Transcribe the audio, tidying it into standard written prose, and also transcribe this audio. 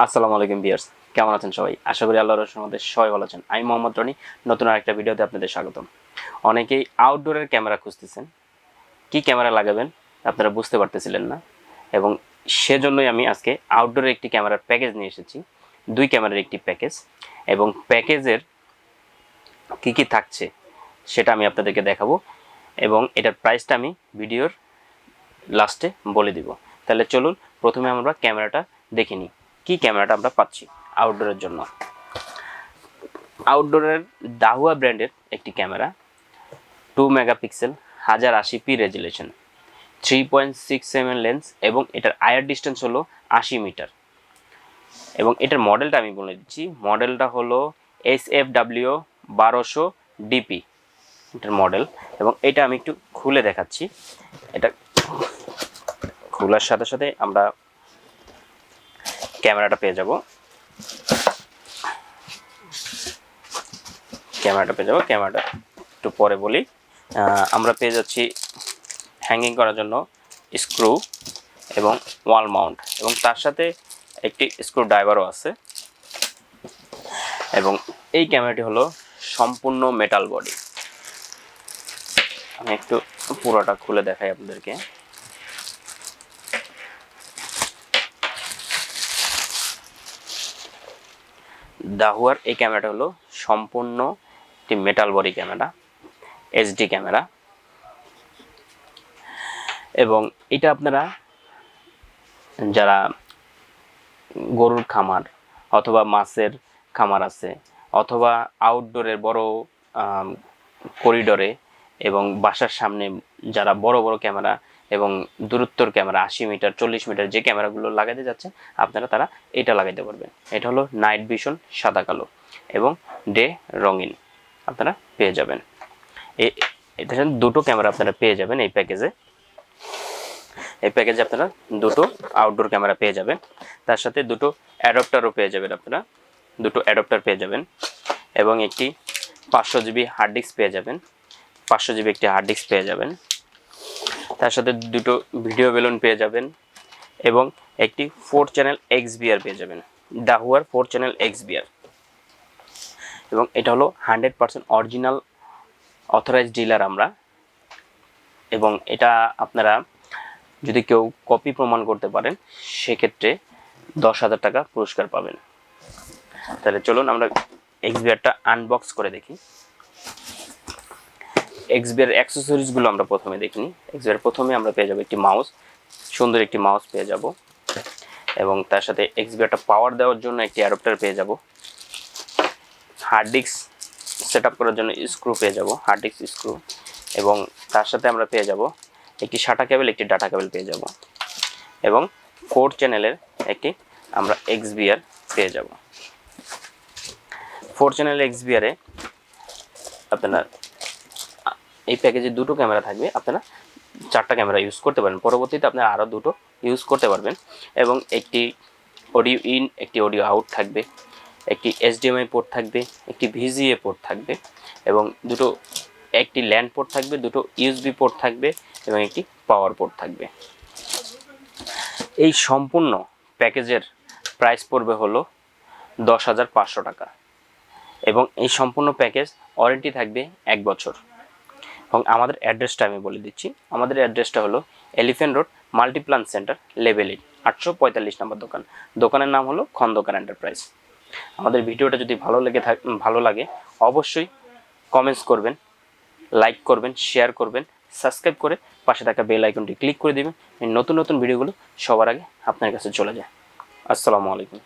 আসসালামু আলাইকুম ভিউয়ার্স, কেমন আছেন সবাই? আশা করি আল্লাহর রহমতে সবাই ভালো আছেন। আমি মোহাম্মদ রনি, নতুন আরেকটা ভিডিওতে আপনাদের স্বাগতম। অনেকেই আউটডোরের ক্যামেরা খুঁজতেছেন, কি ক্যামেরা লাগাবেন আপনারা বুঝতে পারতেছিলেন না, এবং সেজন্যই আমি আজকে আউটডোরের একটি ক্যামেরার প্যাকেজ নিয়ে এসেছি। 2 ক্যামেরার একটি প্যাকেজ, এবং প্যাকেজের কি কি থাকছে সেটা আমি আপনাদেরকে দেখাবো, এবং এটার প্রাইসটা আমি ভিডিওর লাস্টে বলে দিব। তাহলে চলুন প্রথমে আমরা ক্যামেরাটা দেখে নিই, কি ক্যামেরাটা আমরা পাচ্ছি আউটডোরের জন্য। আউটডোরের দাহুয়া ব্র্যান্ডের একটি camera, 2 megapixel, 1080p resolution, 3.6 mm lens, এবং এটার আয়ার ডিস্টেন্স হলো 80 মিটার। এবং এটার মডেলটা আমি বলে দিচ্ছি, মডেলটা হলো SFW 1200 DP এটার মডেল। এবং এটা আমি একটু খুলে দেখাচ্ছি। এটা খোলার সাথে সাথে আমরা ক্যামেরাটা পেয়ে যাব। ক্যামেরাটা একটু পরে বলি। আমরা পেয়ে যাচ্ছি হ্যাঙ্গিং করার জন্য স্ক্রু এবং ওয়াল মাউন্ট, এবং তার সাথে একটি স্ক্রু ড্রাইভারও আছে। এবং এই ক্যামেরাটি হলো সম্পূর্ণ মেটাল বডি। আমি একটু পুরোটা খুলে দেখাই আপনাদেরকে। দাহুয়ার এই ক্যামেরাটা হলো সম্পূর্ণ একটি metal body camera, HD camera. এবং এটা আপনারা যারা গরুর খামার অথবা মাছের খামার আছে, অথবা আউটডোরের বড় করিডোরে এবং বাসার সামনে যারা বড় বড় ক্যামেরা এবং দূরত্বর ক্যামেরা 80 মিটার 40 মিটার যে ক্যামেরাগুলো লাগাতে যাচ্ছেন, আপনারা তারা এটা লাগাইতে পারবেন। এটা হলো নাইট ভিশন সাদা কালো এবং ডে রঙিন আপনারা পেয়ে যাবেন। এটার সাথে দুটো ক্যামেরা আপনারা পেয়ে যাবেন এই প্যাকেজে। আপনারা দুটো আউটডোর ক্যামেরা পেয়ে যাবেন, তার সাথে দুটো অ্যাডাপ্টারও পেয়ে যাবেন। আপনারা দুটো অ্যাডাপ্টার পেয়ে যাবেন, এবং একটি 500 GB হার্ড ডিস্ক পেয়ে যাবেন। 500 GB একটি হার্ড ডিস্ক পেয়ে যাবেন, তার সাথে দুটো ভিডিও বেলুন পেয়ে যাবেন, এবং একটি 4 চ্যানেল XBR পেয়ে যাবেন, দাহুয়ার 4 চ্যানেল XBR। এবং এটা হলো 100% অরিজিনাল অথরাইজড ডিলার আমরা। এবং এটা আপনারা যদি কেউ কপি প্রমাণ করতে পারেন, সেক্ষেত্রে 10,000 টাকা পুরস্কার পাবেন। তাহলে চলুন আমরা XBRটা আনবক্স করে দেখি। XBR অ্যাক্সেসরিজগুলো আমরা প্রথমে দেখিনি। XBR প্রথমে আমরা পেয়ে যাব একটি মাউস, সুন্দর একটি মাউস পেয়ে যাব, এবং তার সাথে XBRটা পাওয়ার দেওয়ার জন্য একটি অ্যাডাপ্টার পেয়ে যাব। হার্ড ডিস্ক সেট আপ করার জন্য স্ক্রু পেয়ে যাব, হার্ড ডিস্ক স্ক্রু, এবং তার সাথে আমরা পেয়ে যাব একটি SATA কেবল, একটি ডাটা কেবল পেয়ে যাব, এবং 4 চ্যানেলের একটি আমরা XBR পেয়ে যাব। 4 চ্যানেল XBR-এ আপনার এই প্যাকেজে দুটো ক্যামেরা থাকবে। আপনারা 4টা ক্যামেরা ইউজ করতে পারেন, পরবর্তীতে আপনারা আরও দুটো ইউজ করতে পারবেন। এবং একটি অডিও ইন, একটি অডিও আউট থাকবে, একটি HDMI পোর্ট থাকবে, একটি VGA পোর্ট থাকবে, এবং একটি ল্যান্ড পোর্ট থাকবে, দুটো USB পোর্ট থাকবে, এবং একটি পাওয়ার পোর্ট থাকবে। এই সম্পূর্ণ প্যাকেজের প্রাইস পড়বে হলো 10,500 টাকা, এবং এই সম্পূর্ণ প্যাকেজ ওয়ারেন্টি থাকবে 1 বছর। এবং আমাদের অ্যাড্রেসটা আমি বলে দিচ্ছি। আমাদের অ্যাড্রেসটা হলো elephant road, Multiplan centre, level 8, 845 নম্বর দোকান। দোকানের নাম হলো খন্দকার এন্টারপ্রাইজ। আমাদের ভিডিওটা যদি ভালো লাগে অবশ্যই কমেন্টস করবেন, লাইক করবেন, শেয়ার করবেন, সাবস্ক্রাইব করে পাশে থাকা বেল আইকনটি ক্লিক করে দেবেন। নতুন নতুন ভিডিওগুলো সবার আগে আপনার কাছে চলে যায়। আসসালামু আলাইকুম।